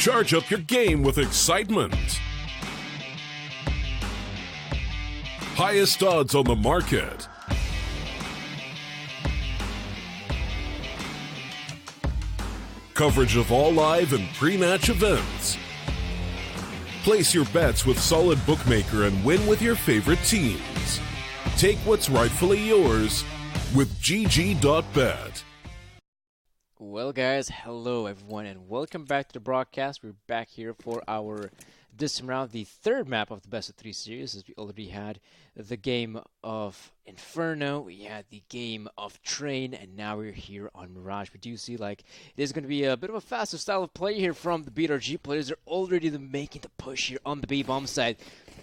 Charge up your game with excitement. Highest odds on the market. Coverage of all live and pre-match events. Place your bets with Solid Bookmaker and win with your favorite teams. Take what's rightfully yours with GG.bet. Well guys, hello everyone and welcome back to the broadcast. We're back here for our this round, the third map of the best of 3 series, as we already had the game of Inferno, we had the game of Train, and now we're here on Mirage. We do see like it is going to be a bit of a faster style of play here from the BTRG players. They're already making the push here on the B bomb side.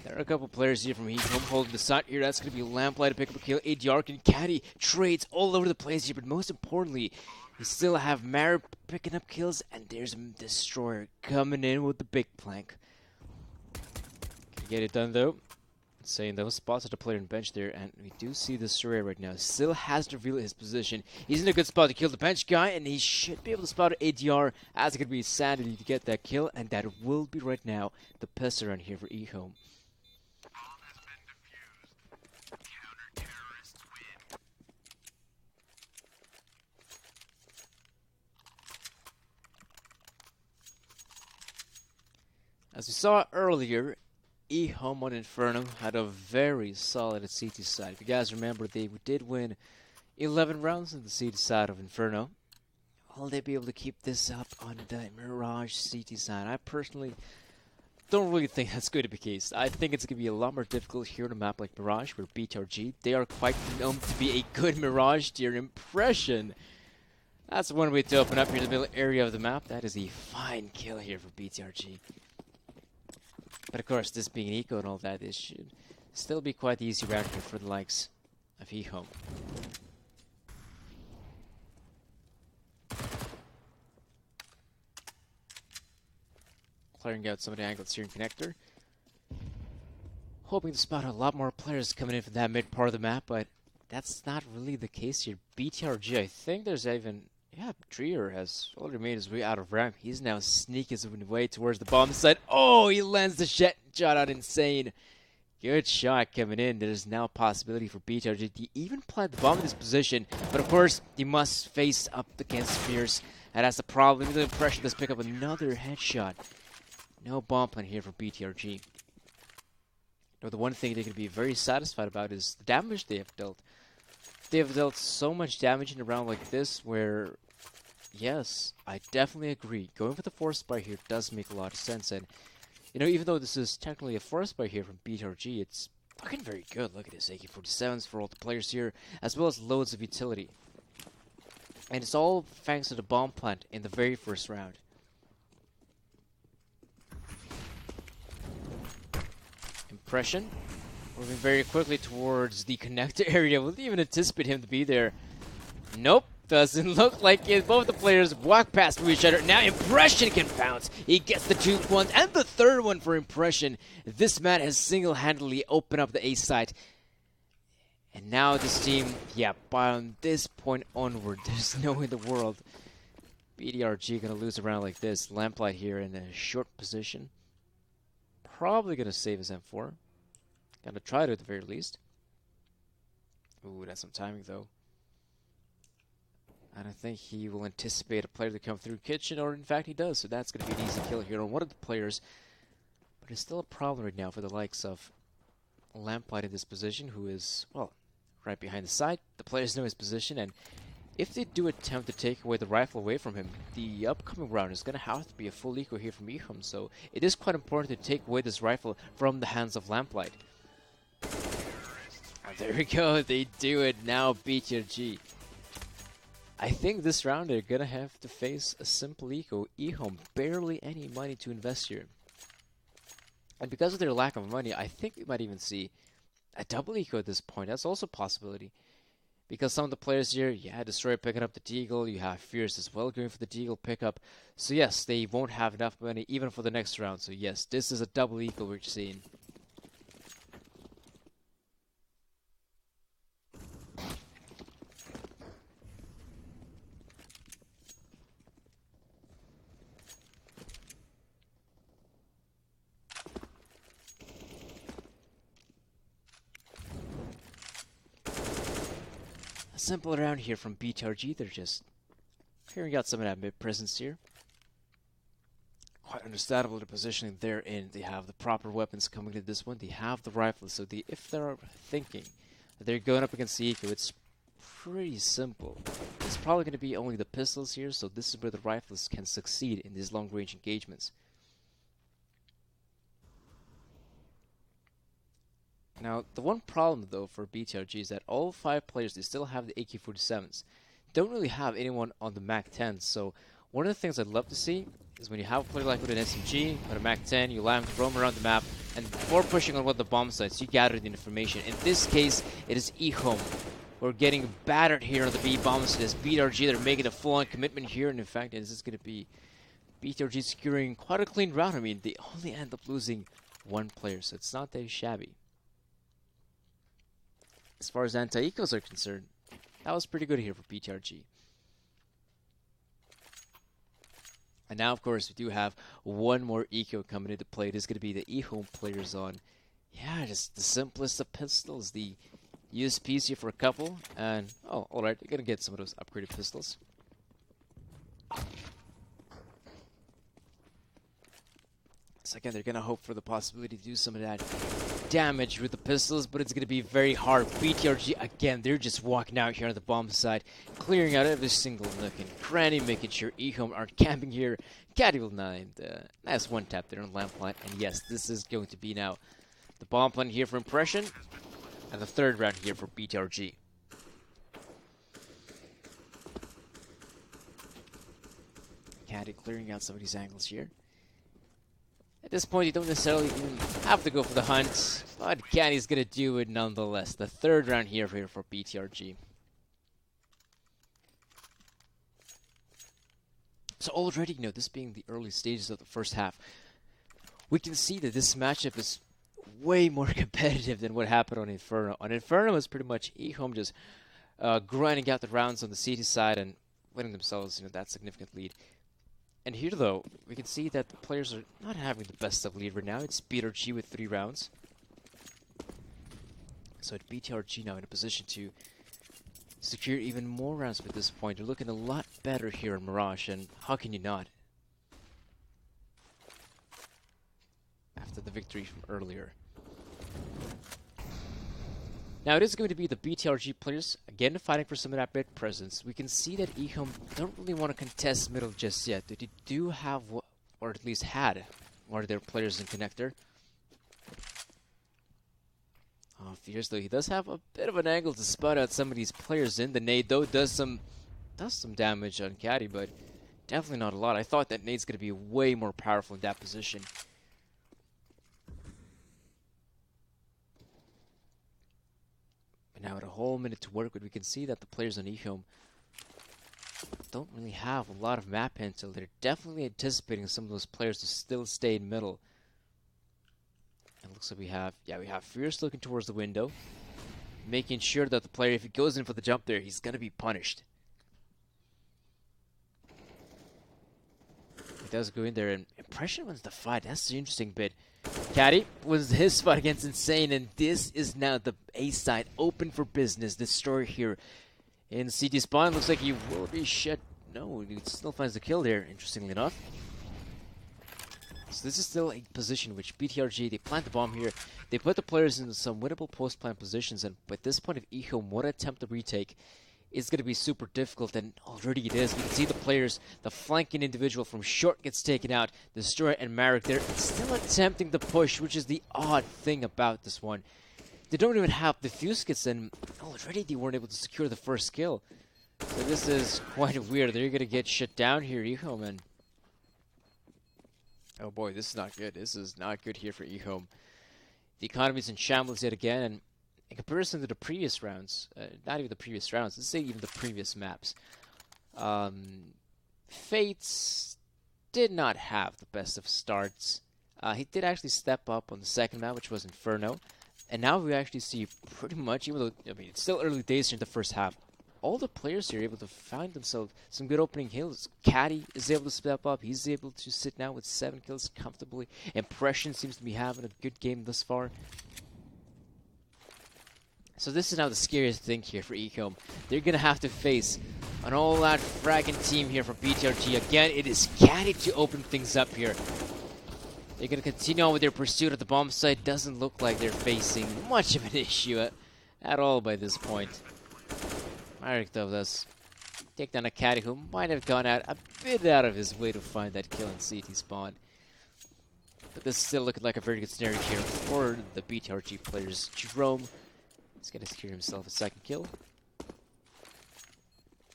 There are a couple players here from EHOME holding the side here. That's going to be Lamplight to pick up a kill. ADR can caddy trades all over the place here, but most importantly, we still have Mara picking up kills, and there's a Destroyer coming in with the big plank. Can get it done though. Saying those spots at the player in bench there, and we do see the Destroyer right now. Still has to reveal his position. He's in a good spot to kill the bench guy, and he should be able to spot ADR as it could be Sanity to get that kill, and that will be right now the piss around here for EHOME. As we saw earlier, EHOME on Inferno had a very solid CT side. If you guys remember, they did win 11 rounds on the CT side of Inferno. Will they be able to keep this up on the Mirage CT side? I personally don't really think that's going to be the case. I think it's going to be a lot more difficult here on a map like Mirage, where BTRG, they are quite known to be a good Mirage tier impression. That's one way to open up here in the middle area of the map. That is a fine kill here for BTRG. But of course, this being an eco and all that, this should still be quite the easy round here for the likes of EHOME. Clearing out some of the angles here in Connector. Hoping to spot a lot more players coming in from that mid part of the map, but that's not really the case here. BTRG, I think there's even... Yeah, Trier has already made his way out of ramp. He's now sneaking his way towards the bomb side. Oh, he lands the shot out insane. Good shot coming in. There's now a possibility for BTRG to even plant the bomb in this position. But of course, he must face up against Fierce. And that's the problem. Even the pressure does pick up another headshot. No bomb plant here for BTRG. Now, the one thing they can be very satisfied about is the damage they have dealt. They have dealt so much damage in a round like this where, yes, I definitely agree. Going for the force buy here does make a lot of sense. And, you know, even though this is technically a force buy here from BTRG, it's looking very good. Look at this, AK-47s for all the players here, as well as loads of utility. And it's all thanks to the bomb plant in the very first round. Impression. Moving very quickly towards the connector area. We'll even anticipate him to be there. Nope, doesn't look like it. Both the players walk past each other. Now Impression can pounce. He gets the 2 ones and the third one for Impression. This man has single-handedly opened up the A site. And now this team, yeah, from this point onward, there's no way in the world BTRG gonna lose a round like this. Lamplight here in a short position. Probably gonna save his M4. Gonna try to at the very least. Ooh, that's some timing though. I don't think he will anticipate a player to come through kitchen, or in fact he does, so that's gonna be an easy kill here on one of the players. But it's still a problem right now for the likes of Lamplight in this position, who is, well, right behind the side. The players know his position, and if they do attempt to take away the rifle away from him, the upcoming round is going to have to be a full eco here from EHOME, so it is quite important to take away this rifle from the hands of Lamplight. And there we go, they do it now, BTRG. I think this round they're going to have to face a simple eco. EHOME, barely any money to invest here. And because of their lack of money, I think we might even see a double eco at this point. That's also a possibility. Because some of the players here, yeah, Destroyer picking up the Deagle, you have Fierce as well going for the Deagle pickup. So yes, they won't have enough money even for the next round. So yes, this is a double eco we're seeing. simple around here from BTRG. They're just clearing out some of that mid presence here. Quite understandable the positioning they're in. They have the proper weapons coming to this one. They have the rifles, so if they're thinking that they're going up against the Eco, it's pretty simple. It's probably going to be only the pistols here, so this is where the rifles can succeed in these long-range engagements. Now, the one problem, though, for BTRG is that all 5 players, they still have the AK-47s. Don't really have anyone on the MAC-10s, so one of the things I'd love to see is when you have a player like with an SMG, with a MAC-10, you allow him to roam around the map, and before pushing on one of the bomb sites, you gather the information. In this case, it is EHOME. We're getting battered here on the B bomb site as BTRG. They're making a full-on commitment here, and in fact, this is going to be BTRG securing quite a clean round. I mean, they only end up losing 1 player, so it's not that shabby. As far as anti-ecos are concerned, that was pretty good here for BTRG. And now, of course, we do have 1 more eco coming into play. It is going to be the EHOME players on, yeah, just the simplest of pistols. The USPs here for a couple, and, oh, alright, you're going to get some of those upgraded pistols. So again, they're going to hope for the possibility to do some of that damage with the pistols, but it's going to be very hard. BTRG, again, they're just walking out here on the bomb side, clearing out every single nook and cranny, making sure EHOME aren't camping here. Caddy will 9, nice 1 tap there on Lamplight, and yes, this is going to be now the bomb plant here for Impression, and the 3rd round here for BTRG. Caddy clearing out some of these angles here. At this point, you don't necessarily even have to go for the hunt, but Caddy's going to do it nonetheless. The 3rd round here for BTRG. So already, this being the early stages of the first half, we can see that this matchup is way more competitive than what happened on Inferno. On Inferno, it's pretty much EHOME just grinding out the rounds on the CT side and winning themselves that significant lead. And here, though, we can see that the players are not having the best of lead right now. It's BTRG with 3 rounds. So it's BTRG now in a position to secure even more rounds at this point. They're looking a lot better here in Mirage, and how can you not? After the victory from earlier. Now it is going to be the BTRG players, again fighting for some of that mid presence. We can see that EHOME don't really want to contest middle just yet. They do have, or at least had, one of their players in connector. Oh, Fierce though, he does have a bit of an angle to spot out some of these players in. The nade though does some damage on Caddy, but definitely not a lot. I thought that nade's going to be way more powerful in that position. Now, at a whole minute to work with, we can see that the players on EHOME don't really have a lot of map intel. They're definitely anticipating some of those players to still stay in middle. It looks like we have Fierce looking towards the window, making sure that the player, if he goes in for the jump there, he's going to be punished. He does go in there, and Impression wins the fight. That's the interesting bit. Caddy was his fight against Insane, and this is now the A side open for business. This story here in CT spawn looks like he will be shit. No, he still finds the kill there, interestingly enough. So this is still a position which BTRG, they plant the bomb here. They put the players in some winnable post-plant positions, and at this point, if EHOME would attempt to retake, it's going to be super difficult, and already it is. We can see the players, the flanking individual from short gets taken out. Destroyer and Marek there still attempting the push, which is the odd thing about this one. They don't even have the fuse kits, and already they weren't able to secure the first kill. So this is quite weird. They're going to get shut down here, EHOME, and oh boy, this is not good. This is not good here for EHOME. The economy's in shambles yet again, and in comparison to the previous rounds, not even the previous rounds, let's say even the previous maps, Fates did not have the best of starts. He did actually step up on the second map, which was Inferno, and now we actually see pretty much, even though, I mean, it's still early days here in the first half, all the players here are able to find themselves some good opening kills. Caddy is able to step up. He's able to sit now with 7 kills comfortably. Impression seems to be having a good game thus far. So this is now the scariest thing here for EHOME. They're going to have to face an all-out fragging team here from BTRG. Again, it is Caddy to open things up here. They're going to continue on with their pursuit at the bomb site. Doesn't look like they're facing much of an issue at all by this point. Marek, though, does take down a Caddy who might have gone out a bit out of his way to find that kill in CT spawn. But this is still looking like a very good scenario here for the BTRG players. Jerome is going to secure himself a second kill.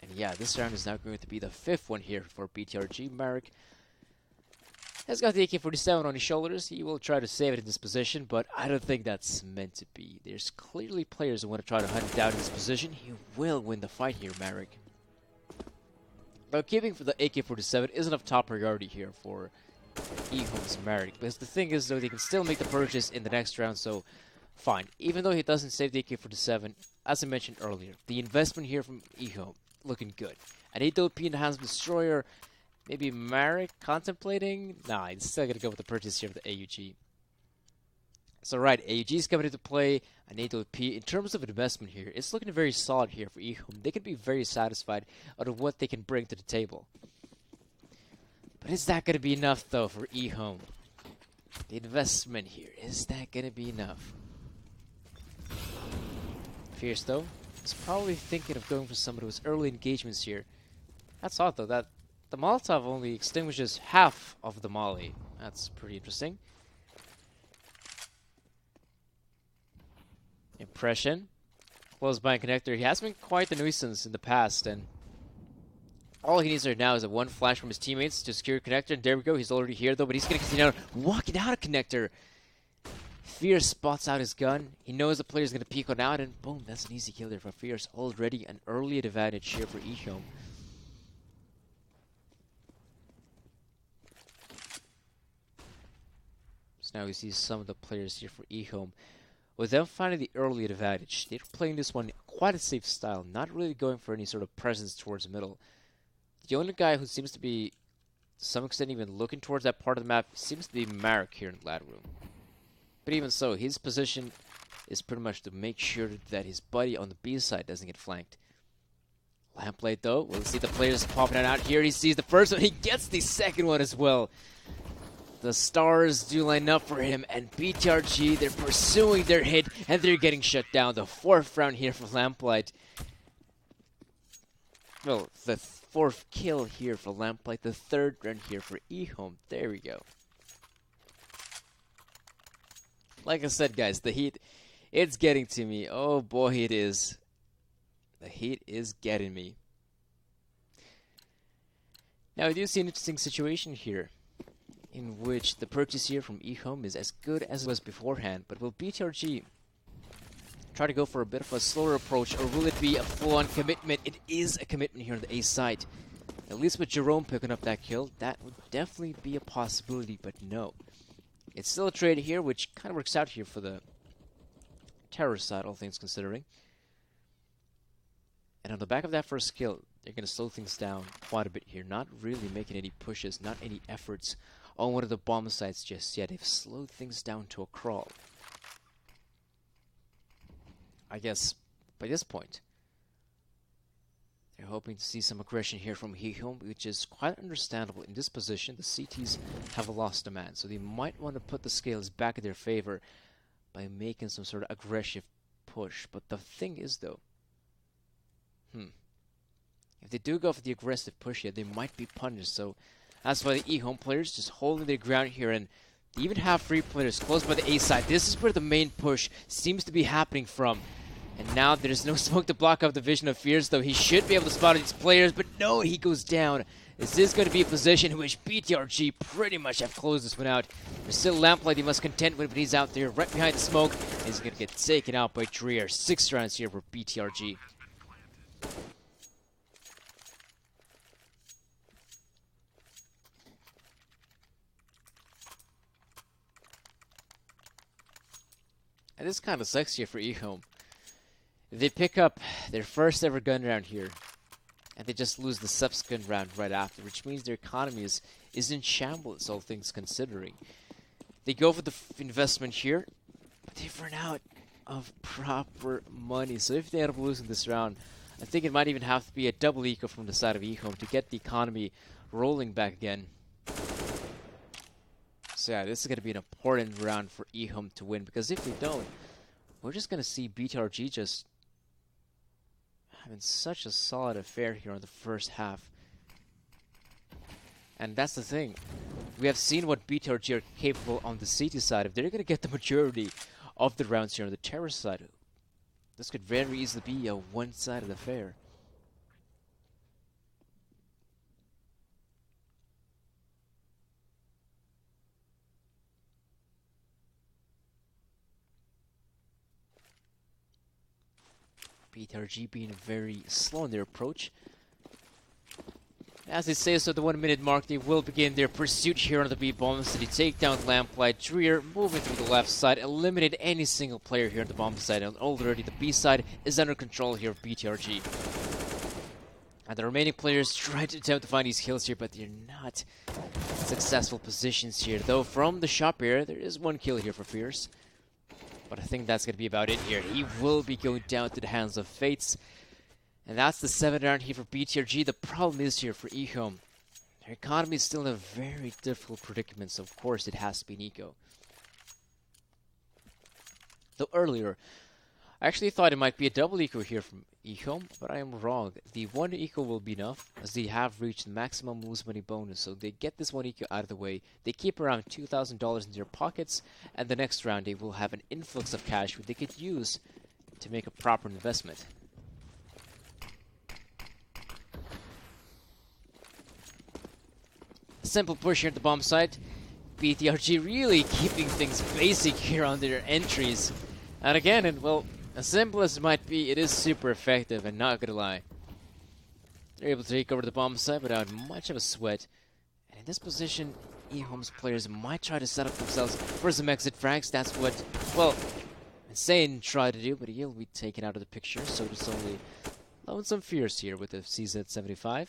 And yeah, this round is now going to be the 5th one here for BTRG. Marek has got the AK-47 on his shoulders. He will try to save it in this position, but I don't think that's meant to be. There's clearly players who want to try to hunt him down in this position. He will win the fight here, Marek. Though keeping for the AK-47 isn't of top priority here for EHOME's Marek. Because the thing is, though, they can still make the purchase in the next round, so fine. Even though he doesn't save the AK-47, as I mentioned earlier, the investment here from EHOME looking good. An 8OP Enhanced Destroyer. Maybe Marek contemplating? Nah, he's still going to go with the purchase here of the AUG. So right, AUG is coming into play, an 8OP. In terms of investment here, it's looking very solid here for EHOME. They can be very satisfied out of what they can bring to the table. But is that going to be enough, though, for EHOME? The investment here, is that going to be enough? Fierce, though, is probably thinking of going for some of those early engagements here. That's odd, though, that the Molotov only extinguishes half of the molly. That's pretty interesting. Impression. Close by connector. He has been quite the nuisance in the past, and all he needs right now is a one flash from his teammates to secure connector, and there we go. He's already here, though, but he's going to continue walking out of connector. Fierce spots out his gun. He knows the player's going to peek on out, and boom, that's an easy kill there for Fierce. Already an early advantage here for EHOME. So now we see some of the players here for EHOME. With them finding the early advantage, they're playing this one quite a safe style, not really going for any sort of presence towards the middle. The only guy who seems to be, to some extent, even looking towards that part of the map seems to be Marek here in the ladder room. But even so, his position is pretty much to make sure that his buddy on the B side doesn't get flanked. Lamplight, though, we'll see the players popping out here. He sees the first one, he gets the second one as well. The stars do line up for him, and BTRG, they're pursuing their hit, and they're getting shut down. The 4th round here for Lamplight. Well, the 4th kill here for Lamplight, the 3rd round here for EHOME. There we go. Like I said, guys, the heat, it's getting to me. Oh boy, it is. The heat is getting me. Now, we do see an interesting situation here, in which the purchase here from EHOME is as good as it was beforehand. But will BTRG try to go for a bit of a slower approach, or will it be a full-on commitment? It is a commitment here on the A side. At least with Jerome picking up that kill, that would definitely be a possibility, but no. It's still a trade here, which kind of works out here for the terror side, all things considering. And on the back of that first kill, they're going to slow things down quite a bit here, not really making any pushes, not any efforts on one of the bomb sites just yet. They've slowed things down to a crawl. I guess by this point, they're hoping to see some aggression here from EHOME, which is quite understandable. In this position, the CTs have lost a man, so they might want to put the scales back in their favor by making some sort of aggressive push. But the thing is, though, if they do go for the aggressive push here, they might be punished. So that's why the EHOME players just holding their ground here, and they even have 3 players close by the A side. This is where the main push seems to be happening from. And now there's no smoke to block out the vision of Fierce, though he should be able to spot these players, but no, he goes down. This is going to be a position in which BTRG pretty much have closed this one out. There's still Lamplight he must contend with, but he's out there right behind the smoke. He's going to get taken out by Trier. 6 rounds here for BTRG. And this kind of sucks here for EHOME. They pick up their first ever gun round here, and they just lose the subsequent round right after, which means their economy is in shambles, all things considering. They go for the investment here, but they run out. of proper money. So if they end up losing this round, I think it might even have to be a double eco from the side of EHOME to get the economy rolling back again. So yeah, this is going to be an important round for EHOME to win, because if they don't, we're just going to see BTRG just having such a solid affair here in the first half. And that's the thing. We have seen what BTRG are capable on the CT side. If they're going to get the majority of the rounds here on the terror side, this could very easily be a one-sided affair. BTRG being very slow in their approach. As they say, so at the 1 minute mark, they will begin their pursuit here on the B bomb city. Take down Lamplight, Dreer moving through the left side, eliminate any single player here on the bomb side, and already the B side is under control here of BTRG. And the remaining players try to attempt to find these kills here, but they're not successful positions here. Though from the shop area, there is one kill here for Fierce. But I think that's going to be about it here. He will be going down to the hands of Fates. And that's the 7th round here for BTRG. The problem is here for EHOME, their economy is still in a very difficult predicament, so of course it has to be an eco. Though earlier, I actually thought it might be a double eco here from EHOME, but I am wrong. The 1 eco will be enough, as they have reached the maximum lose money bonus, so they get this 1 eco out of the way. They keep around $2,000 in their pockets, and the next round they will have an influx of cash which they could use to make a proper investment. Simple push here at the bomb site. BTRG really keeping things basic here on their entries. And again, and well, as simple as it might be, it is super effective, and not gonna lie. They're able to take over the bomb site without much of a sweat. And in this position, EHOME's players might try to set up themselves for some exit frags. That's what, well, Insane tried to do, but he'll be taken out of the picture. So it's only Lonesome Fierce here with the CZ75.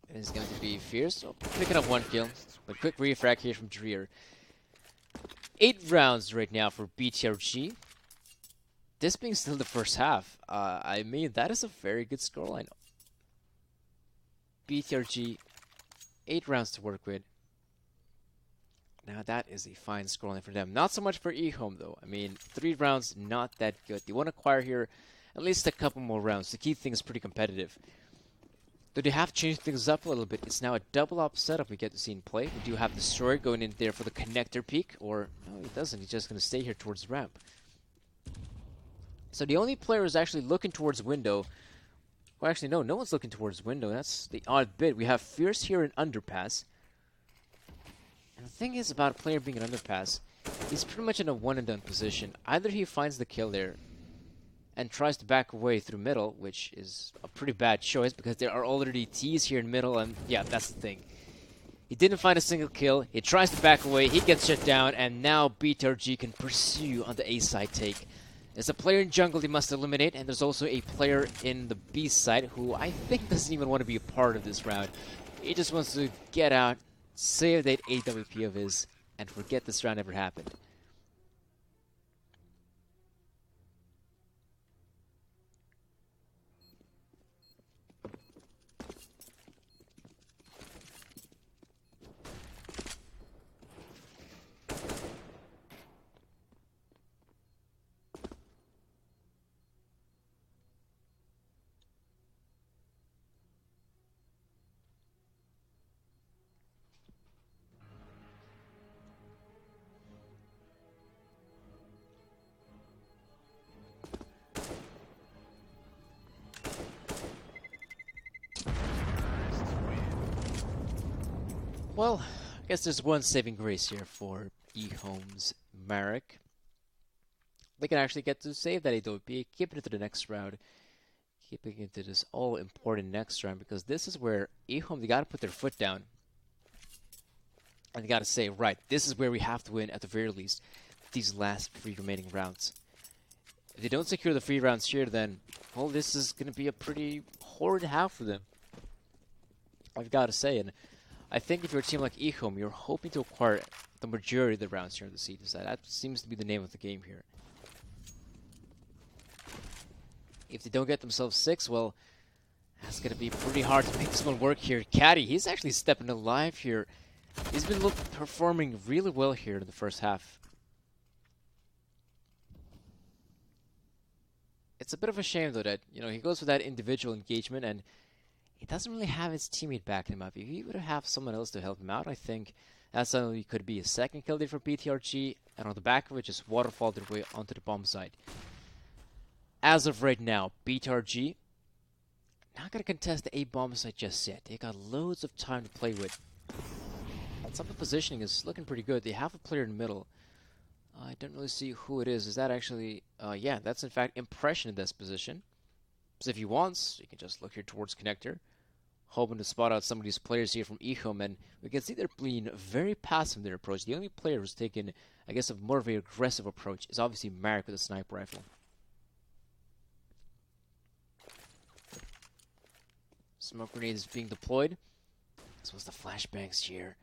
It is going to be Fierce, picking up 1 kill. But quick refrag here from Dreer. 8 rounds right now for BTRG. This being still the first half, I mean, that is a very good scoreline. BTRG, 8 rounds to work with. Now that is a fine scoreline for them. Not so much for EHOME though. I mean, 3 rounds, not that good. They want to acquire here at least a couple more rounds to keep things pretty competitive. Though they have changed things up a little bit. It's now a double op setup we get to see in play. We do have Destroyer going in there for the connector peak, or no, he doesn't. He's just going to stay here towards the ramp. So the only player who's actually looking towards window. Well, actually, no one's looking towards window. That's the odd bit. We have Fierce here in underpass. And the thing is about a player being an underpass, he's pretty much in a one-and-done position. Either he finds the kill there and tries to back away through middle, which is a pretty bad choice because there are already T's here in middle, and yeah, that's the thing. He didn't find a single kill, he tries to back away, he gets shut down, and now BTRG can pursue on the A side take. There's a player in jungle they must eliminate, and there's also a player in the B side who I think doesn't even want to be a part of this round. He just wants to get out, save that AWP of his, and forget this round ever happened. Well, I guess there's one saving grace here for EHOME's Marek. They can actually get to save that AWP, keeping it to the next round, keeping it to this all-important next round, because this is where EHOME, they got to put their foot down. And they got to say, right, this is where we have to win at the very least these last 3 remaining rounds. If they don't secure the 3 rounds here, then, well, this is going to be a pretty horrid half for them, I've got to say. And I think if you're a team like EHOME, you're hoping to acquire the majority of the rounds here on the CT side. That seems to be the name of the game here. If they don't get themselves 6, well, that's going to be pretty hard to make this one work here. Caddy, he's actually stepping alive here. He's been performing really well here in the first half. It's a bit of a shame, though, that, you know, he goes for that individual engagement and he doesn't really have his teammate backing him up. If he would have someone else to help him out, I think that suddenly could be a second kill there for BTRG, and on the back of it, just waterfall their way onto the bomb site. As of right now, BTRG not going to contest the A bomb site just yet. They got loads of time to play with. And some of the positioning is looking pretty good. They have a player in the middle. I don't really see who it is. Is that actually... yeah, that's in fact Impression in this position. So if he wants, you can just look here towards Connector, hoping to spot out some of these players here from EHOME, and we can see they're being very passive in their approach. The only player who's taken, I guess, a more of an aggressive approach is obviously Marek with a sniper rifle. Smoke grenade is being deployed. This was the flashbangs here.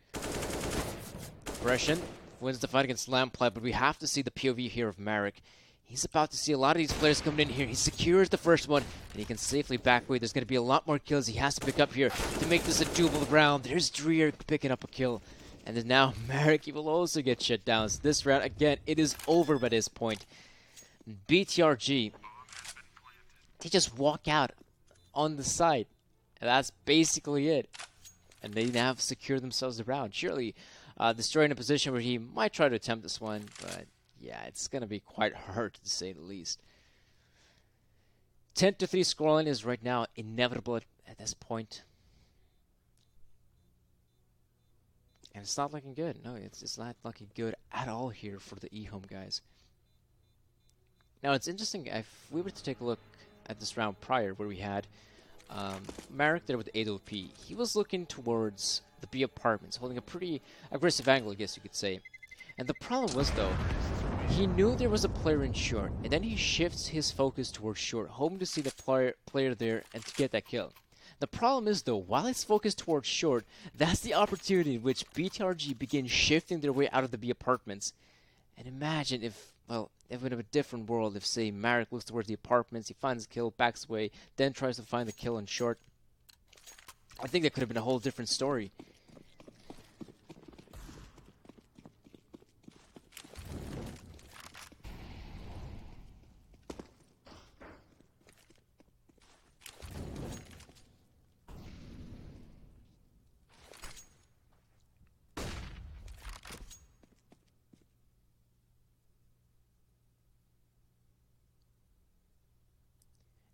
Impression wins the fight against Lamplight, but we have to see the POV here of Marek. He's about to see a lot of these players coming in here. He secures the first one, and he can safely back away. There's going to be a lot more kills he has to pick up here to make this a doable round. There's Dreer picking up a kill. And then now Marek, he will also get shut down. So this round, again, it is over by this point. BTRG, they just walk out on the side. And that's basically it. And they now have secured themselves the round. Surely destroying a position where he might try to attempt this one, but... yeah, it's going to be quite hard to say the least. 10-3 scoreline is right now inevitable at this point. And it's not looking good. No, it's not looking good at all here for the EHOME guys. Now, it's interesting, if we were to take a look at this round prior where we had Marek there with 8 OP, he was looking towards the B apartments, holding a pretty aggressive angle, I guess you could say. And the problem was, though, he knew there was a player in short, and then he shifts his focus towards short, hoping to see the player there and to get that kill. The problem is, though, while it's focused towards short, that's the opportunity in which BTRG begins shifting their way out of the B apartments. And imagine if, well, if in a different world, if, say, Marek looks towards the apartments, he finds a kill, backs away, then tries to find the kill in short. I think that could have been a whole different story.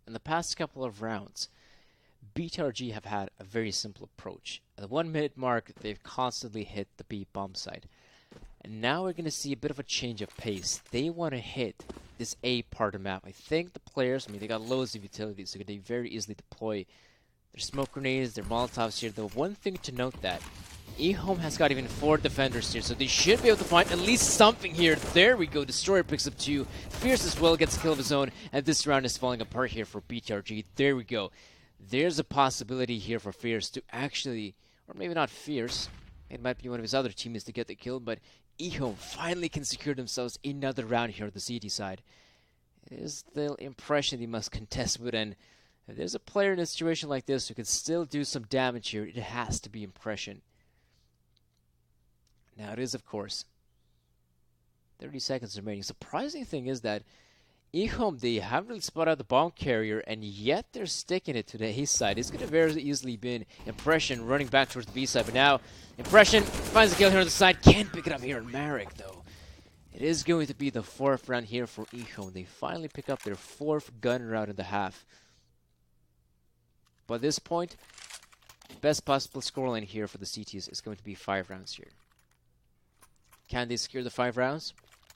In the past couple of rounds, BTRG have had a very simple approach. At the 1 minute mark, they've constantly hit the B bomb site. And now we're going to see a bit of a change of pace. They want to hit this A part of the map. I think the players, they got loads of utilities, so they very easily deploy their smoke grenades, their molotovs here. The one thing to note that EHOME has got even 4 defenders here, so they should be able to find at least something here. There we go. Destroyer picks up 2. Fierce as well gets a kill of his own, and this round is falling apart here for BTRG. There we go. There's a possibility here for Fierce to actually, or maybe not Fierce, it might be one of his other teammates to get the kill, but EHOME finally can secure themselves another round here on the CT side. It is the Impression they must contest with, and if there's a player in a situation like this who can still do some damage here, it has to be Impression. Now it is, of course, 30 seconds remaining. Surprising thing is that EHOME, they haven't really spotted out the bomb carrier, and yet they're sticking it to the A side. It's going to very easily been Impression running back towards the B side, but now Impression finds a kill here on the side. Can't pick it up here on Marek, though. It is going to be the 4th round here for EHOME. They finally pick up their 4th gun round in the half. But at this point, best possible scoreline here for the CTs is going to be 5 rounds here. Can they secure the 5 rounds?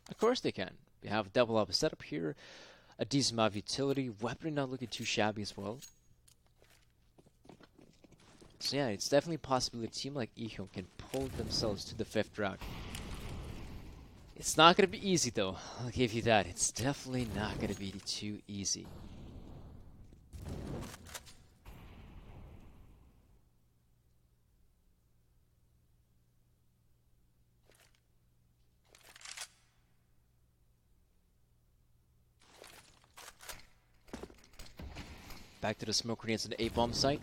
Of course they can. We have a double up setup here, a decent amount of utility, weaponry not looking too shabby as well. So yeah, it's definitely possible a team like EHOME can pull themselves to the 5th round. It's not going to be easy though, I'll give you that. It's definitely not going to be too easy. Back to the smoke grenades on the A-bomb site.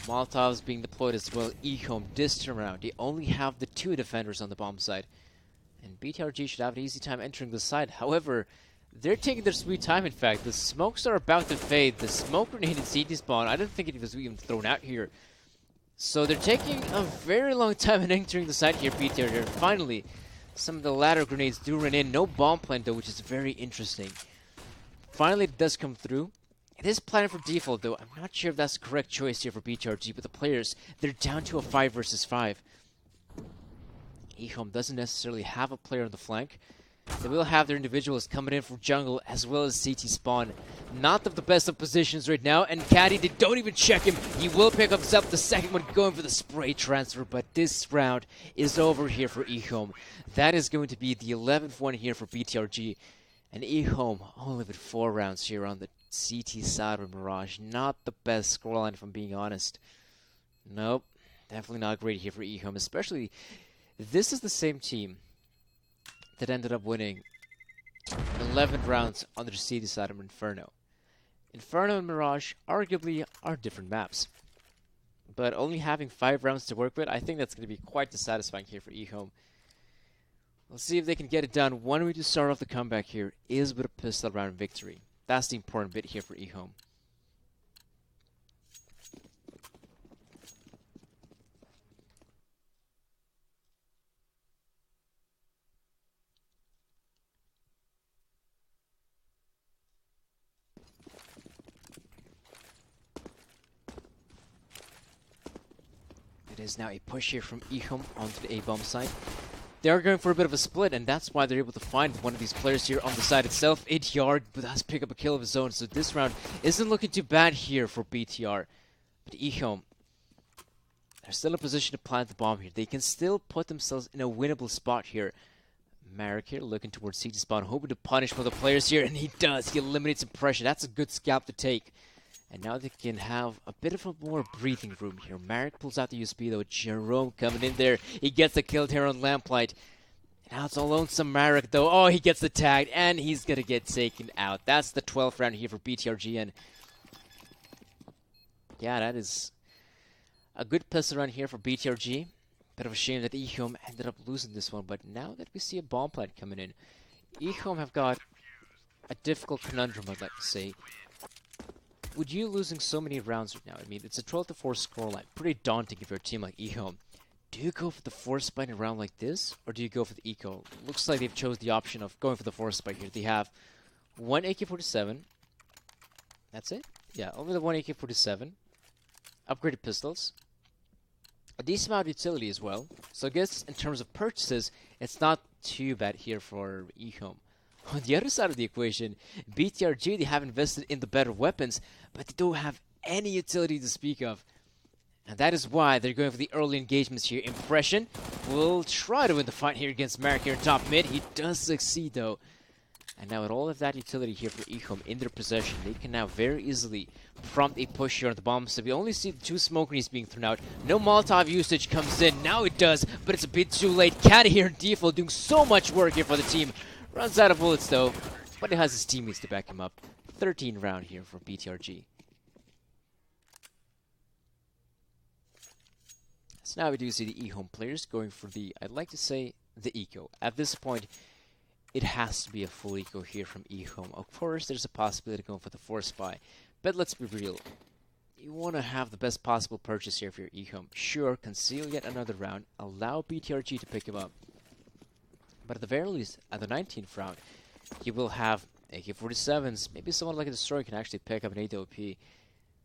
Molotovs being deployed as well. EHOME this turn around. They only have the 2 defenders on the bomb side. And BTRG should have an easy time entering the side. However, they're taking their sweet time, in fact. The smokes are about to fade. The smoke grenade in CT spawn, I don't think it was even thrown out here. So they're taking a very long time in entering the site here, BTRG. Finally, some of the ladder grenades do run in. No bomb plant, though, which is very interesting. Finally, it does come through. It is planted for default, though. I'm not sure if that's the correct choice here for BTRG, but the players, they're down to a 5 versus 5. EHOME doesn't necessarily have a player on the flank. They will have their individuals coming in from jungle as well as CT spawn. Not of the best of positions right now, and Caddy, they don't even check him. He will pick up himself the second one, going for the spray transfer, but this round is over here for EHOME. That is going to be the 11th one here for BTRG. And EHOME only with 4 rounds here on the CT side of Mirage. Not the best scoreline, if I'm being honest. Nope, definitely not great here for EHOME. Especially, this is the same team that ended up winning 11 rounds on the CT side of Inferno. Inferno and Mirage arguably are different maps. But only having 5 rounds to work with, I think that's going to be quite dissatisfying here for EHOME. We'll see if they can get it done. One way to start off the comeback here is with a pistol round victory. That's the important bit here for EHOME. It is now a push here from EHOME onto the A-bomb side. They are going for a bit of a split, and that's why they're able to find one of these players here on the side itself. 8 yard, but has picked up a kill of his own, so this round isn't looking too bad here for BTR. But EHOME, they're still in a position to plant the bomb here. They can still put themselves in a winnable spot here. Marek here looking towards CT spawn, hoping to punish one of the players here, and he does. He eliminates some pressure. That's a good scalp to take. And now they can have a bit of a more breathing room here. Marek pulls out the USB though. Jerome coming in there. He gets the kill here on Lamplight. And now it's a lonesome Marek though. Oh, he gets the tag and he's going to get taken out. That's the 12th round here for BTRG. And yeah, that is a good pistol run here for BTRG. Bit of a shame that EHOME ended up losing this one. But now that we see a bomb plant coming in, EHOME have got a difficult conundrum, I'd like to say. With you losing so many rounds right now, I mean, it's a 12-4 scoreline. Pretty daunting if you're a team like EHOME. Do you go for the force spike in a round like this, or do you go for the eco? Looks like they've chose the option of going for the force spike here. They have one AK-47. That's it? Yeah, over the one AK-47. Upgraded pistols. A decent amount of utility as well. So I guess in terms of purchases, it's not too bad here for EHOME. On the other side of the equation, BTRG, they have invested in the better weapons, but they don't have any utility to speak of. And that is why they're going for the early engagements here. Impression will try to win the fight here against Marek here in top mid. He does succeed though. And now with all of that utility here for EHOME in their possession, they can now very easily prompt a push here on the bomb. So we only see the 2 smoke grenades being thrown out. No Molotov usage comes in. Now it does, but it's a bit too late. Caddy here in default doing so much work here for the team. Runs out of bullets though, but he has his teammates to back him up. 13th round here for BTRG. So now we do see the EHOME players going for the, I'd like to say, the eco. At this point, it has to be a full eco here from EHOME. Of course, there's a possibility of going for the force spy, but let's be real. You want to have the best possible purchase here for your EHOME. Sure, conceal yet another round, allow BTRG to pick him up. But at the very least, at the 19th round, you will have AK-47s. Maybe someone like a Destroyer can actually pick up an AWP.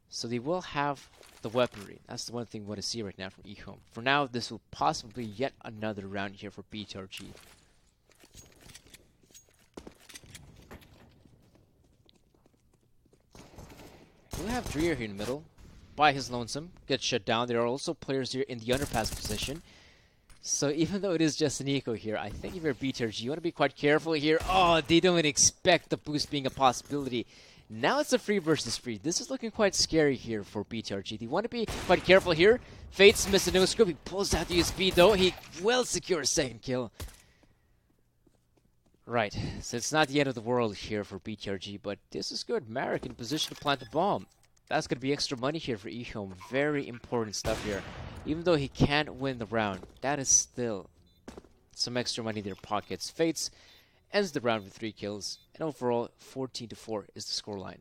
So they will have the weaponry. That's the one thing we want to see right now from EHOME. For now, this will possibly be yet another round here for BTRG. We have Dreer here in the middle. By his lonesome. Gets shut down. There are also players here in the underpass position. So even though it is just an eco here, I think if you're BTRG, you want to be quite careful here. Oh, they don't even expect the boost being a possibility. Now it's a free versus free. This is looking quite scary here for BTRG. They want to be quite careful here. Fates missed a no scope. He pulls out the USB though. He will secure a second kill. Right, so it's not the end of the world here for BTRG, but this is good. Marek in position to plant the bomb. That's going to be extra money here for EHOME. Very important stuff here. Even though he can't win the round, that is still some extra money in their pockets. Fates ends the round with 3 kills, and overall 14-4 is the scoreline.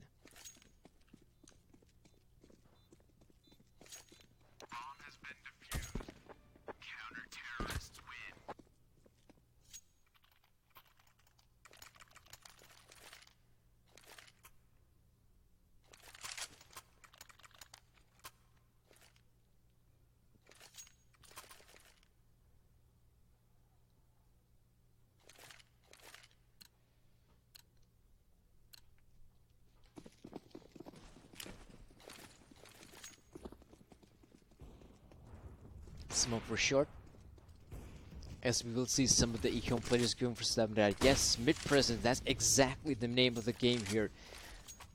Smoke for short. As we will see some of the EHOME players going for StarLadder. Yes, mid-presence, that's exactly the name of the game here.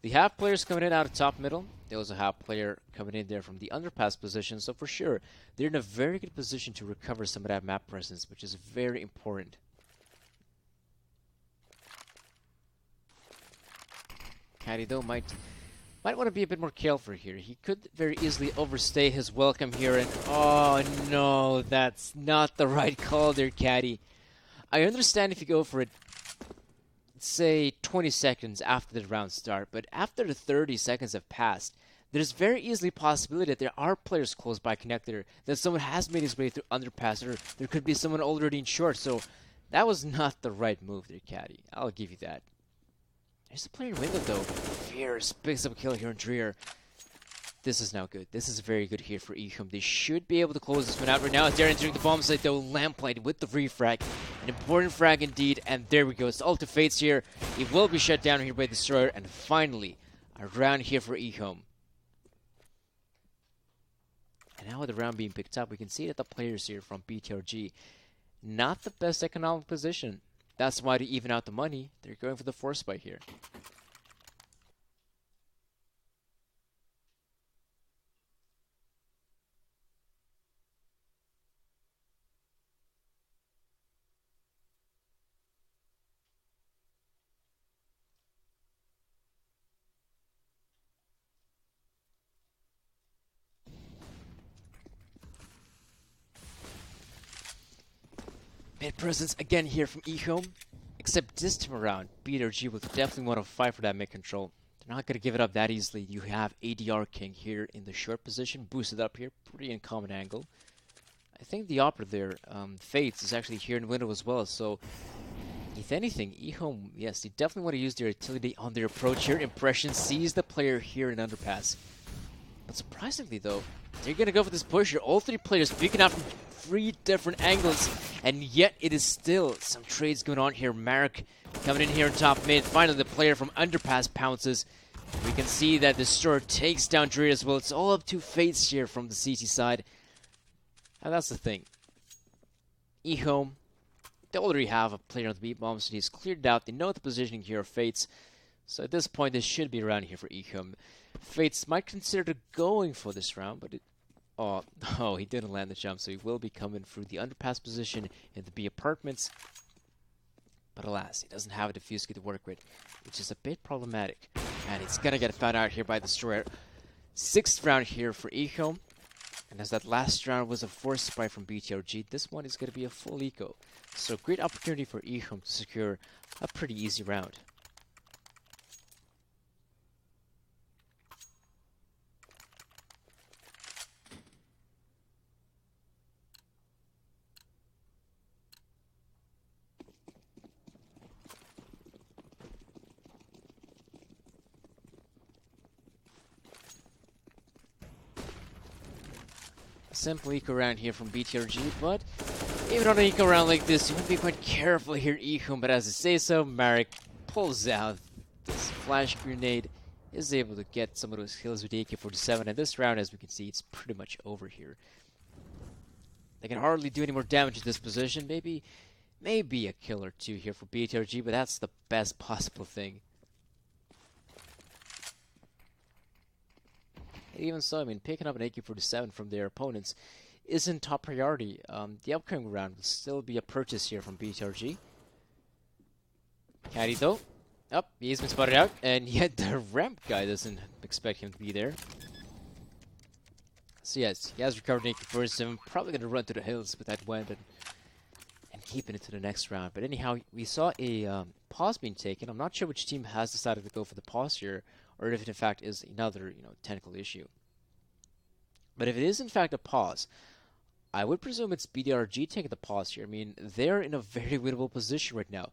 They have players coming in out of top middle. They also have player coming in there from the underpass position. So for sure, they're in a very good position to recover some of that map presence, which is very important. Caddy though might want to be a bit more careful here. He could very easily overstay his welcome here, and oh no, that's not the right call there, Caddy. I understand if you go for it, say 20 seconds after the round start, but after the 30 seconds have passed, there's very easily a possibility that there are players close by connector, that someone has made his way through underpass, or there could be someone already in short, so that was not the right move there, Caddy. I'll give you that. There's a player in window though. Fierce picks up a kill here on Dreer. This is now good. This is very good here for EHOME. They should be able to close this one out right now. They're entering the bomb site though. Lamplight with the refrag. An important frag indeed. And there we go. It's ult to Fates here. It will be shut down here by Destroyer. And finally, a round here for EHOME. And now with the round being picked up, we can see that the players here from BTRG, not the best economic position. That's why to even out the money, they're going for the force spike here. Mid presence again here from EHOME. Except this time around, BTRG will definitely want to fight for that mid control. They're not going to give it up that easily. You have ADR King here in the short position, boosted up here, pretty uncommon angle. I think the opera there, Fates, is actually here in window as well, so if anything, EHOME, yes, they definitely want to use their utility on their approach here. Impression sees the player here in underpass. But surprisingly though, they're going to go for this push here. All 3 players peeking out from 3 different angles, and yet it is still some trades going on here. Marek coming in here in top mid. Finally, the player from underpass pounces. We can see that Destroyer takes down Dreer as well. It's all up to Fates here from the CT side. And that's the thing. EHOME, they already have a player on the beat bomb, so he's cleared out. They know the positioning here of Fates. So at this point, this should be around here for EHOME. Fates might consider going for this round, but he didn't land the jump, so he will be coming through the underpass position in the B apartments. But alas, he doesn't have a diffuse kit to work with, which is a bit problematic. And he's gonna get found out here by the Destroyer. 6th round here for EHOME. And as that last round was a force spike from BTRG, this one is gonna be a full eco. So great opportunity for EHOME to secure a pretty easy round. Simple eco round here from BTRG, but even on an eco round like this, you want to be quite careful here, EHOME. But as I say so, Marek pulls out this flash grenade, is able to get some of those kills with the AK-47, and this round, as we can see, it's pretty much over here. They can hardly do any more damage at this position. Maybe a kill or 2 here for BTRG, but that's the best possible thing. Even so, I mean, picking up an AK-47 from their opponents isn't top priority. The upcoming round will still be a purchase here from BTRG. Caddy though. Up, he's been spotted out, and yet the ramp guy doesn't expect him to be there. So yes, he has recovered naked first, and probably gonna run to the hills with that weapon and keeping it to the next round. But anyhow, we saw a pause being taken. I'm not sure which team has decided to go for the pause here, or if it in fact is another, technical issue. But if it is in fact a pause, I would presume it's BTRG taking the pause here. I mean, they're in a very winnable position right now.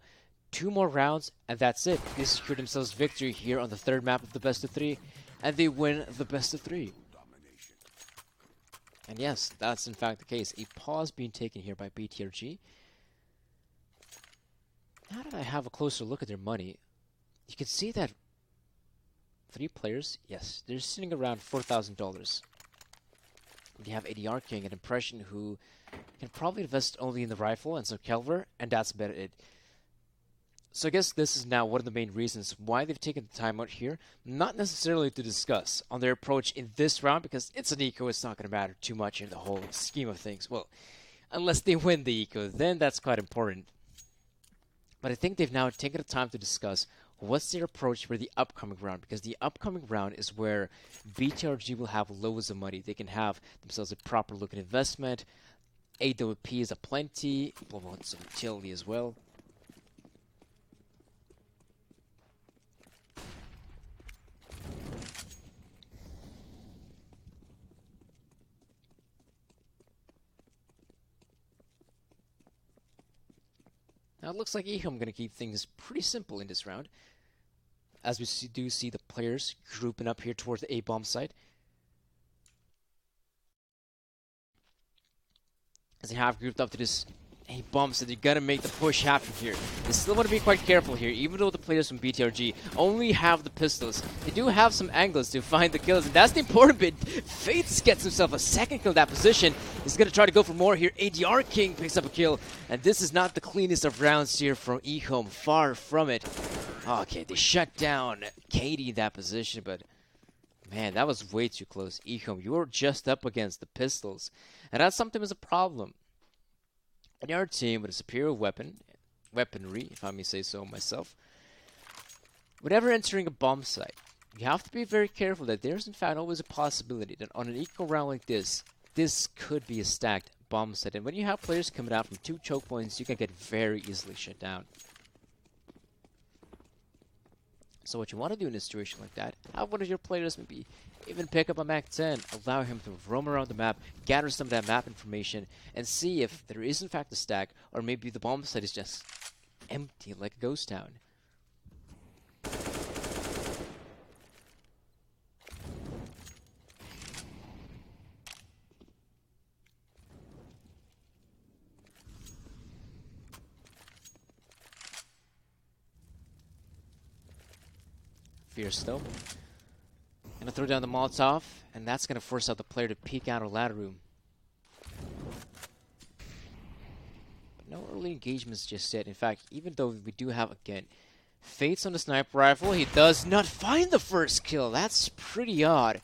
2 more rounds, and that's it. They secure themselves victory here on the 3rd map of the best of 3, and they win the best of 3. And yes, that's in fact the case. A pause being taken here by BTRG. Now that I have a closer look at their money, you can see that 3 players, yes, they're sitting around $4,000. You have ADR King, an impression who can probably invest only in the rifle and some Kelver, and that's about it. So I guess this is now one of the main reasons why they've taken the time out here, not necessarily to discuss on their approach in this round, because it's an eco, it's not going to matter too much in the whole scheme of things. Well, unless they win the eco, then that's quite important. But I think they've now taken the time to discuss what's their approach for the upcoming round, because the upcoming round is where BTRG will have loads of money. They can have themselves a proper looking investment, AWP is aplenty, we'll want some utility as well. Now it looks like EHOME going to keep things pretty simple in this round, as we do see the players grouping up here towards the A-bomb site. As they have grouped up to this A-bomb site, they're going to make the push happen here. They still want to be quite careful here, even though the players from BTRG only have the pistols. They do have some angles to find the kills, and that's the important bit. Fates gets himself a 2nd kill in that position. He's going to try to go for more here. ADR King picks up a kill, and this is not the cleanest of rounds here from EHOME. Far from it. Okay, they shut down Katie in that position, but man, that was way too close. EHOME, you were just up against the pistols, and that's something that's a problem. And our team with a superior weaponry, if I may say so myself, whenever entering a bomb site, you have to be very careful that there's in fact always a possibility that on an equal round like this could be a stacked bomb site. And when you have players coming out from 2 choke points, you can get very easily shut down. So what you want to do in a situation like that, have one of your players maybe even pick up a MAC-10, allow him to roam around the map, gather some of that map information, and see if there is in fact a stack, or maybe the bomb site is just empty like a ghost town. Fierce though. Gonna throw down the Molotov, and that's gonna force out the player to peek out of ladder room. But no early engagements just yet. In fact, even though we do have, again, Fates on the sniper rifle, he does not find the first kill. That's pretty odd.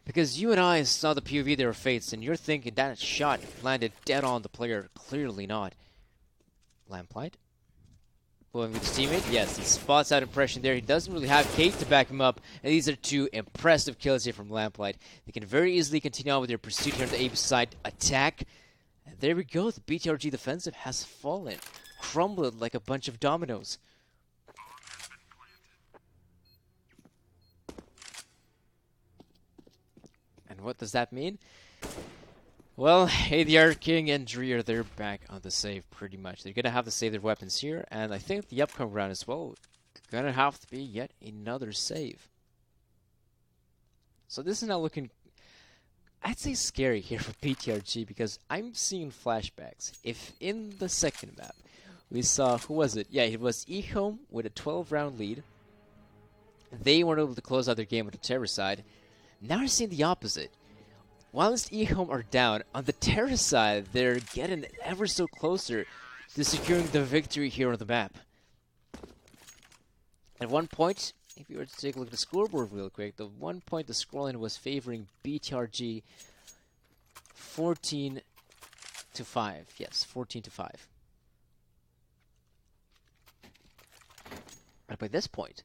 Because you and I saw the POV there of Fates, and you're thinking that shot landed dead on the player. Clearly not. Lamplight. Going with his teammate, yes, he spots that impression there. He doesn't really have Kate to back him up, and these are 2 impressive kills here from Lamplight. They can very easily continue on with their pursuit here on the A side attack. And there we go, the BTRG defensive has fallen, crumbled like a bunch of dominoes. And what does that mean? Well, ADR King and Dreer, they're back on the save pretty much. They're going to have to save their weapons here, and I think the upcoming round as well, going to have to be yet another save. So this is now looking, I'd say, scary here for BTRG, because I'm seeing flashbacks. If in the 2nd map, we saw, who was it? Yeah, it was EHOME with a 12-round lead. They weren't able to close out their game with the terror side. Now we're seeing the opposite. Whilst EHOME are down, on the terror side, they're getting ever so closer to securing the victory here on the map. At one point, if you were to take a look at the scoreboard real quick, the one point the scoreline was favoring BTRG 14-5. Yes, 14-5. But by this point,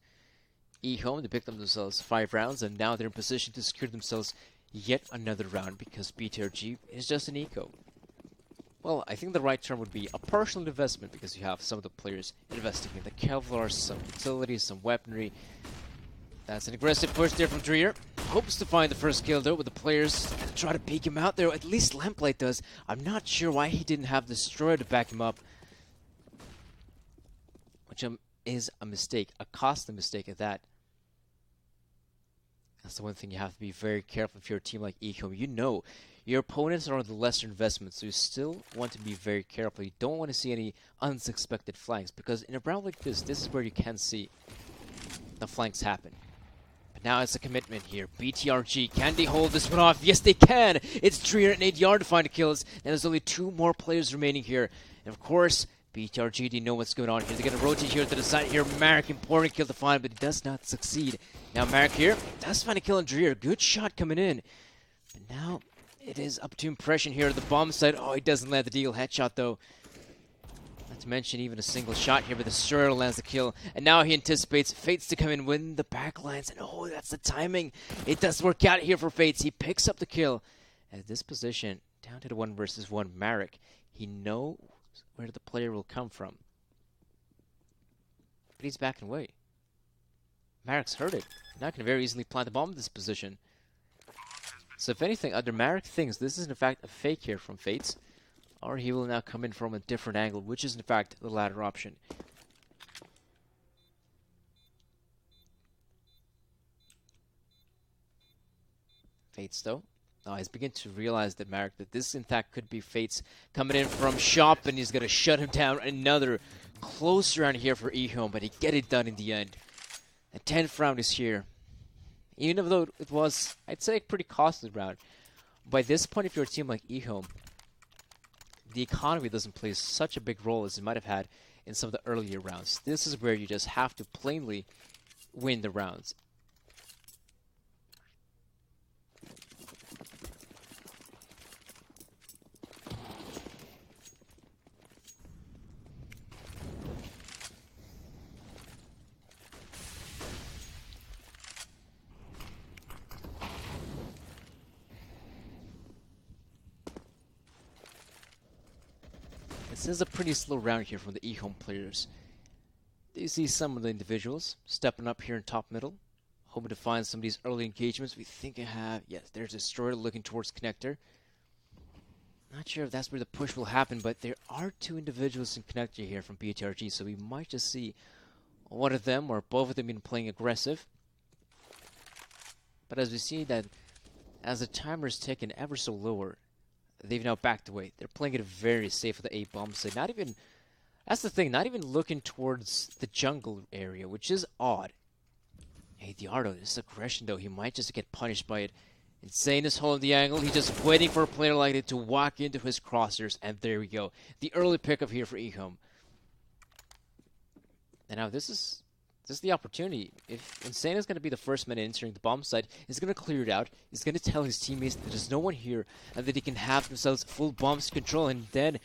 EHOME, they picked up themselves 5 rounds, and now they're in position to secure themselves yet another round because BTRG is just an eco. Well, I think the right term would be a personal investment because you have some of the players investing in the Kevlar, some utilities, some weaponry. That's an aggressive push there from Dreer. Hopes to find the first kill though with the players and try to peek him out there. At least Lamplight does. I'm not sure why he didn't have Destroyer to back him up. Which is a mistake, a costly mistake at that. That's the one thing you have to be very careful if you're a team like EHOME. You know your opponents are on the lesser investment, so you still want to be very careful. You don't want to see any unsuspected flanks, because in a round like this is where you can see the flanks happen. But now it's a commitment here. BTRG, can they hold this one off? Yes, they can! It's Dreer and ADR to find the kills, and there's only 2 more players remaining here. And of course, BTRG, they know what's going on here. They're going to rotate here to the side here. Marek, important kill to find, but he does not succeed. Now Marek here does find a kill on Dreer. Good shot coming in. But now it is up to impression here at the bomb side. Oh, he doesn't land the deal. Headshot though. Not to mention even a single shot here, but the Destroyer lands the kill. And now he anticipates Fates to come in, win the backlines. And oh, that's the timing. It does work out here for Fates. He picks up the kill. At this position, down to the 1 versus 1 Marek. He knows where the player will come from. But he's backing away. Marek's heard it. Now can very easily plant the bomb in this position. So if anything, either Marek thinks this is in fact a fake here from Fates, or he will now come in from a different angle, which is in fact the latter option. Fates though. Now he's beginning to realize that Marek, that this in fact could be Fates coming in from shop, and he's going to shut him down. Another close round here for EHOME, but he get it done in the end. The 10th round is here. Even though it was, I'd say, a pretty costly round. By this point, if you're a team like EHOME, the economy doesn't play such a big role as it might have had in some of the earlier rounds. This is where you just have to plainly win the rounds. This is a pretty slow round here from the EHOME players. You see some of the individuals stepping up here in top middle, hoping to find some of these early engagements. We think I have, yes, there's Destroyer looking towards Connector. Not sure if that's where the push will happen, but there are 2 individuals in Connector here from BTRG, so we might just see one of them or both of them in playing aggressive. But as we see that as the timer is taken ever so lower, they've now backed away. They're playing it very safe with the A bomb side. Not even, that's the thing, not even looking towards the jungle area, which is odd. Hey, Diardo, this aggression though, he might just get punished by it. Insane is holding the angle. He's just waiting for a player like it to walk into his crosshairs, and there we go. The early pickup here for EHOME. And now this is the opportunity. If Insane is going to be the first man entering the bomb site, he's going to clear it out. He's going to tell his teammates that there's no one here and that he can have themselves full bombs control. And then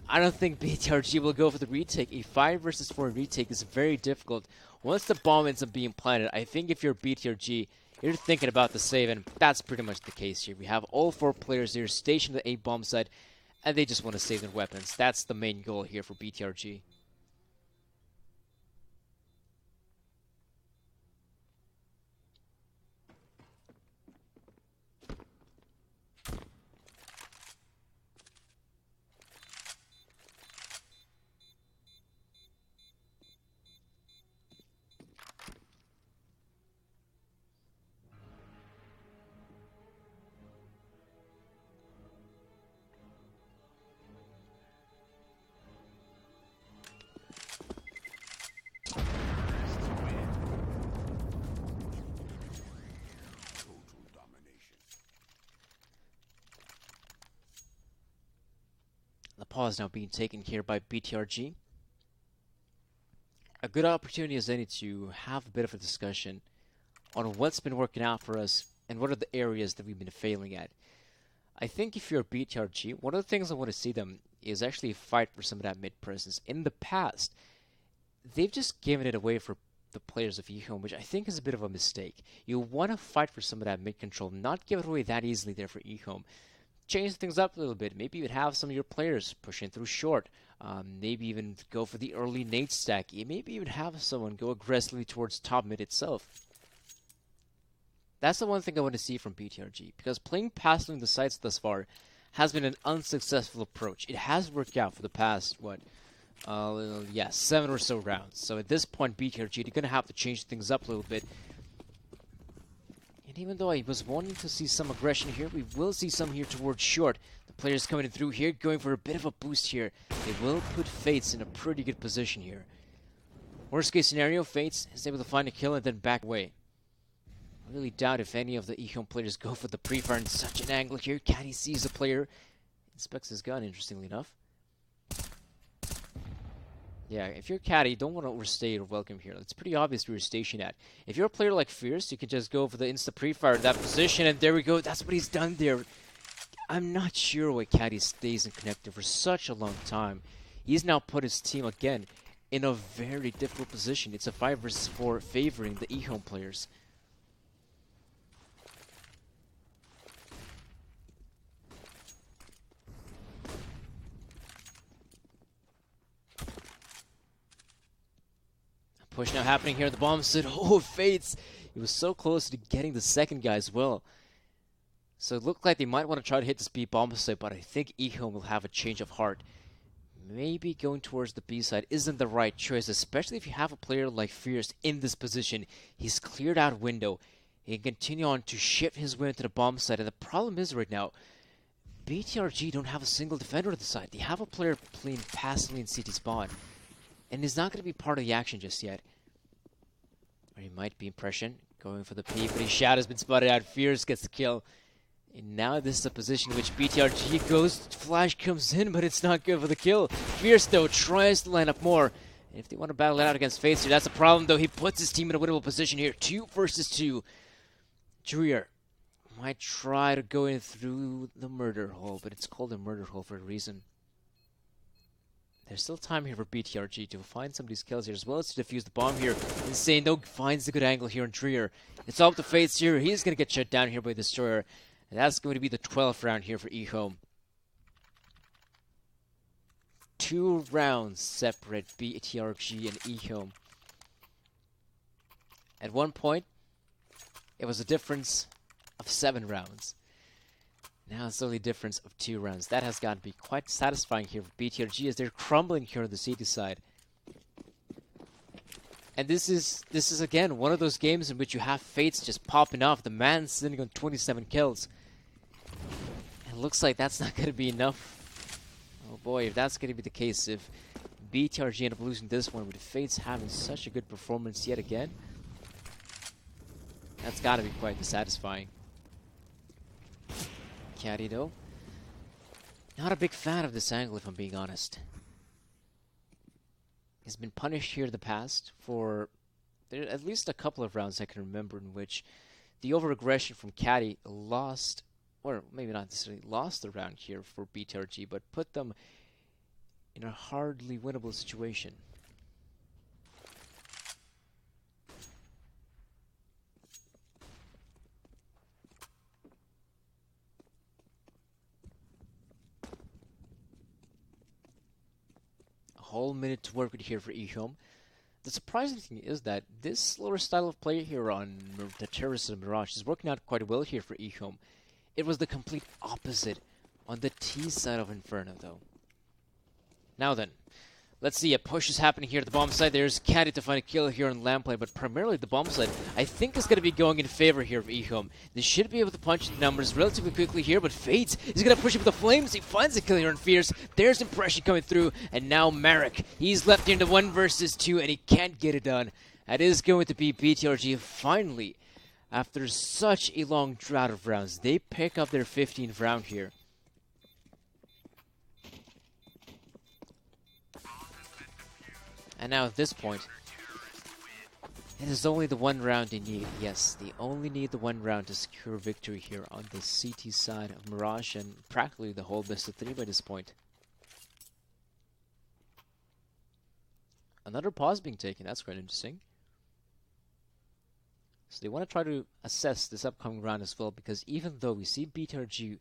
I don't think BTRG will go for the retake. A 5 versus 4 retake is very difficult. Once the bomb ends up being planted, I think if you're BTRG, you're thinking about the save, and that's pretty much the case here. We have all 4 players here stationed at the A bomb site, and they just want to save their weapons. That's the main goal here for BTRG. The pause now being taken here by BTRG. A good opportunity as any to have a bit of a discussion on what's been working out for us and what are the areas that we've been failing at. I think if you're BTRG, one of the things I want to see them is actually fight for some of that mid presence. In the past, they've just given it away for the players of EHOME, which I think is a bit of a mistake. You want to fight for some of that mid-control, not give it away that easily there for EHOME. Change things up a little bit. Maybe you'd have some of your players pushing through short. Maybe even go for the early nade stack. Maybe even have someone go aggressively towards top mid itself. That's the one thing I want to see from BTRG, because playing passing the sites thus far has been an unsuccessful approach. It has worked out for the past, 7 or so rounds. So at this point, BTRG, they're going to have to change things up a little bit. And even though I was wanting to see some aggression here, we will see some here towards short. The players coming through here, going for a bit of a boost here. They will put Fates in a pretty good position here. Worst case scenario, Fates is able to find a kill and then back away. I really doubt if any of the EHOME players go for the pre-fire in such an angle here. Caddy sees the player, inspects his gun, interestingly enough. Yeah, if you're Caddy, you don't want to overstay your welcome here. It's pretty obvious where you're stationed at. If you're a player like Fierce, you can just go for the insta pre-fire in that position, and there we go. That's what he's done there. I'm not sure why Caddy stays in connector for such a long time. He's now put his team, again, in a very difficult position. It's a 5 versus 4 favoring the EHOME players. Push now happening here at the bomb site. Oh, Fates! He was so close to getting the second guy as well. So it looked like they might want to try to hit this B bomb site, but I think EHOME will have a change of heart. Maybe going towards the B side isn't the right choice, especially if you have a player like Fierce in this position. He's cleared out a window. He can continue on to shift his way into the bomb site, and the problem is right now, BTRG don't have a single defender at the side. They have a player playing passively in CT spawn, and he's not going to be part of the action just yet. Or he might be impression, going for the peek, but his shadow has been spotted out. Fierce gets the kill. And now this is a position in which BTRG goes, flash comes in, but it's not good for the kill. Fierce, though, tries to line up more. And if they want to battle it out against Fates here, that's a problem, though. He puts his team in a winnable position here. 2 versus 2. Dreer might try to go in through the murder hole, but it's called a murder hole for a reason. There's still time here for BTRG to find some of these kills here, as well as to defuse the bomb here. Insane, though, finds the good angle here on Dreer. It's all up to Fates here. He's going to get shut down here by the Destroyer. And that's going to be the 12th round here for EHOME. 2 rounds separate BTRG and EHOME. At one point, it was a difference of 7 rounds. Now it's only a difference of 2 rounds. That has got to be quite satisfying here for BTRG as they're crumbling here on the CT side. And this is again one of those games in which you have Fates just popping off. The man sitting on 27 kills. And it looks like that's not going to be enough. Oh boy, if that's going to be the case, if BTRG end up losing this one with Fates having such a good performance yet again, that's got to be quite dissatisfying. Caddy, though, not a big fan of this angle, if I'm being honest. He's been punished here in the past for at least a couple of rounds I can remember in which the over-aggression from Caddy lost, or maybe not necessarily lost the round here for BTRG, but put them in a hardly winnable situation. Whole minute to work with here for EHOME. The surprising thing is that this slower style of play here on the Terrorist and Mirage is working out quite well here for EHOME. It was the complete opposite on the T side of Inferno, though. Now then, let's see, a push is happening here at the bomb side. There's Caddy to find a kill here on Lamplight, but primarily the bomb side, I think, is going to be going in favor here of EHOME. They should be able to punch the numbers relatively quickly here, but Fates is going to push it with the flames. He finds a kill here on Fierce. There's Impression coming through, and now Marek. He's left into 1 versus 2, and he can't get it done. That is going to be BTRG finally. After such a long drought of rounds, they pick up their 15th round here. And now at this point, it is only the 1 round they need. Yes, they only need the 1 round to secure victory here on the CT side of Mirage, and practically the whole best of 3 by this point. Another pause being taken. That's quite interesting. So they want to try to assess this upcoming round as well, because even though we see BTRG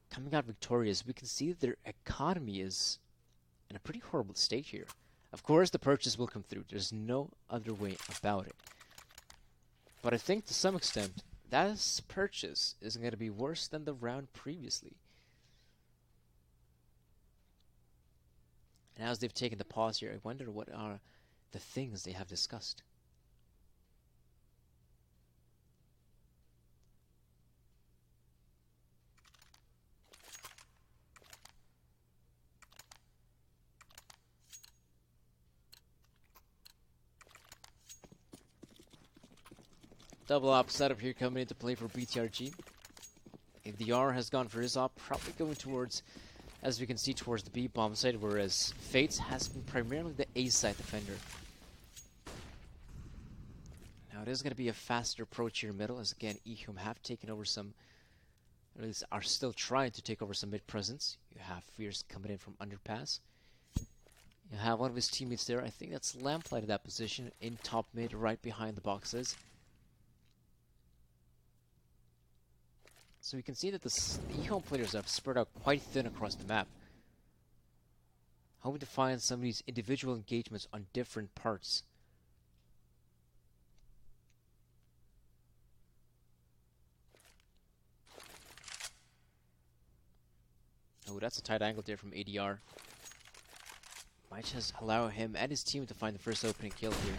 coming out victorious, we can see that their economy is in a pretty horrible state here. Of course, the purchase will come through. There's no other way about it. But I think to some extent, that purchase is going to be worse than the round previously. And as they've taken the pause here, I wonder what are the things they have discussed. Double op setup here coming into play for BTRG. If the R has gone for his op, probably going towards, as we can see, towards the B bomb side, whereas Fates has been primarily the A side defender. Now it is going to be a faster approach here in middle, as again EHOME have taken over some, or at least are still trying to take over some mid presence. You have Fierce coming in from underpass. You have one of his teammates there. I think that's Lamplight at that position in top mid, right behind the boxes. So we can see that the EHOME players have spread out quite thin across the map, hoping to find some of these individual engagements on different parts. Oh, that's a tight angle there from ADR. Might just allow him and his team to find the first opening kill here.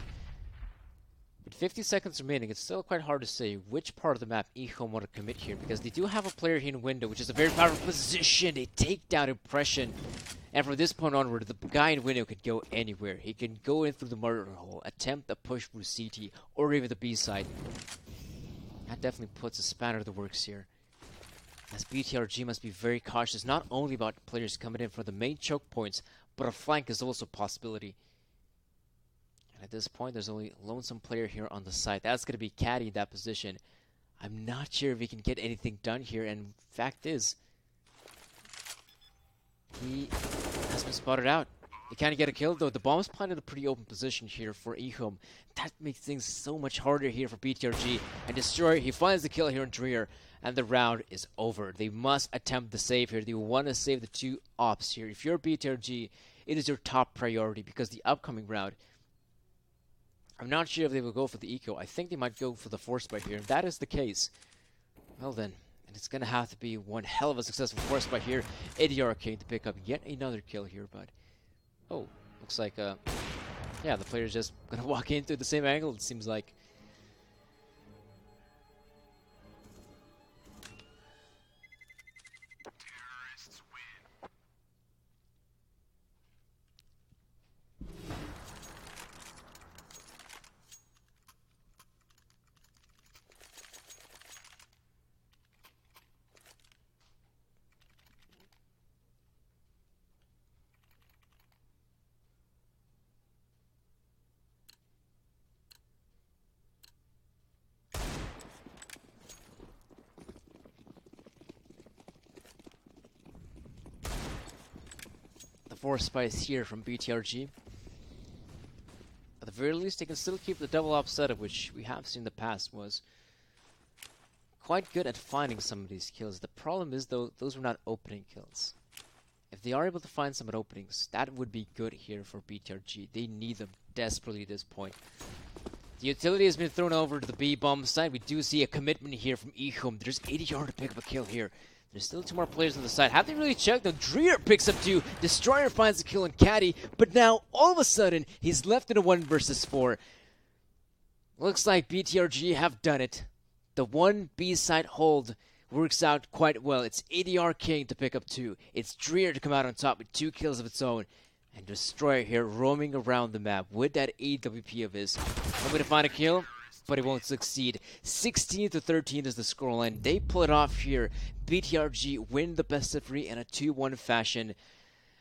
With 50 seconds remaining, it's still quite hard to say which part of the map EHOME want to commit here, because they do have a player here in window, which is a very powerful position, a takedown impression. And from this point onward, the guy in window could go anywhere. He can go in through the murder hole, attempt a push through CT, or even the B side. That definitely puts a spanner in the works here, as BTRG must be very cautious, not only about players coming in for the main choke points, but a flank is also a possibility. At this point, there's only a lonesome player here on the side. That's going to be Caddy in that position. I'm not sure if he can get anything done here, and fact is, he has been spotted out. He can't get a kill, though. The bomb's planted in a pretty open position here for EHOME. That makes things so much harder here for BTRG. And Destroyer, he finds the kill here on Dreer, and the round is over. They must attempt the save here. They want to save the two ops here. If you're BTRG, it is your top priority, because the upcoming round, I'm not sure if they will go for the eco. I think they might go for the force bite here. If that is the case, well then, and it's going to have to be one hell of a successful force bite here. ADR King to pick up yet another kill here, but oh, looks like yeah, the player's just going to walk into the same angle, it seems like. Force spice here from BTRG. At the very least, they can still keep the double op setup, which we have seen in the past was quite good at finding some of these kills. The problem is, though, those were not opening kills. If they are able to find some openings, that would be good here for BTRG. They need them desperately at this point. The utility has been thrown over to the B bomb side. We do see a commitment here from EHOME. There's 80 yards to pick up a kill here. There's still two more players on the side. Have they really checked? No, Dreer picks up two. Destroyer finds the kill on Caddy. But now, all of a sudden, he's left in a 1 versus 4. Looks like BTRG have done it. The one B-side hold works out quite well. It's ADR King to pick up 2. It's Dreer to come out on top with 2 kills of its own. And Destroyer here roaming around the map with that AWP of his. Hoping to find a kill, but he won't succeed. 16-13 is the scoreline. They pull it off here. BTRG win the best of 3 in a 2-1 fashion.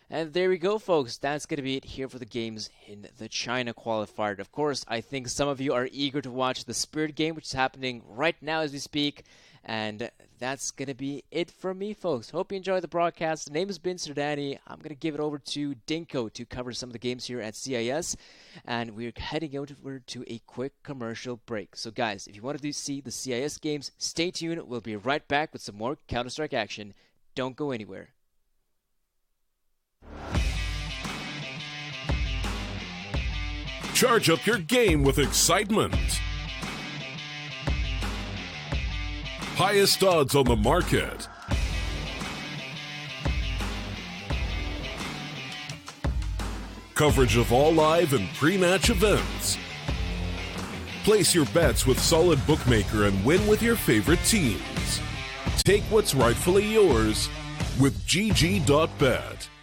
And there we go, folks. That's going to be it here for the games in the China qualifier. Of course, I think some of you are eager to watch the Spirit game, which is happening right now as we speak. And that's going to be it from me, folks. Hope you enjoyed the broadcast. The name has been Sir Danny. I'm going to give it over to Dinko to cover some of the games here at CIS. And we're heading over to a quick commercial break. So, guys, if you want to see the CIS games, stay tuned. We'll be right back with some more Counter-Strike action. Don't go anywhere. Charge up your game with excitement. Highest odds on the market. Coverage of all live and pre-match events. Place your bets with Solid Bookmaker and win with your favorite teams. Take what's rightfully yours with GG.bet.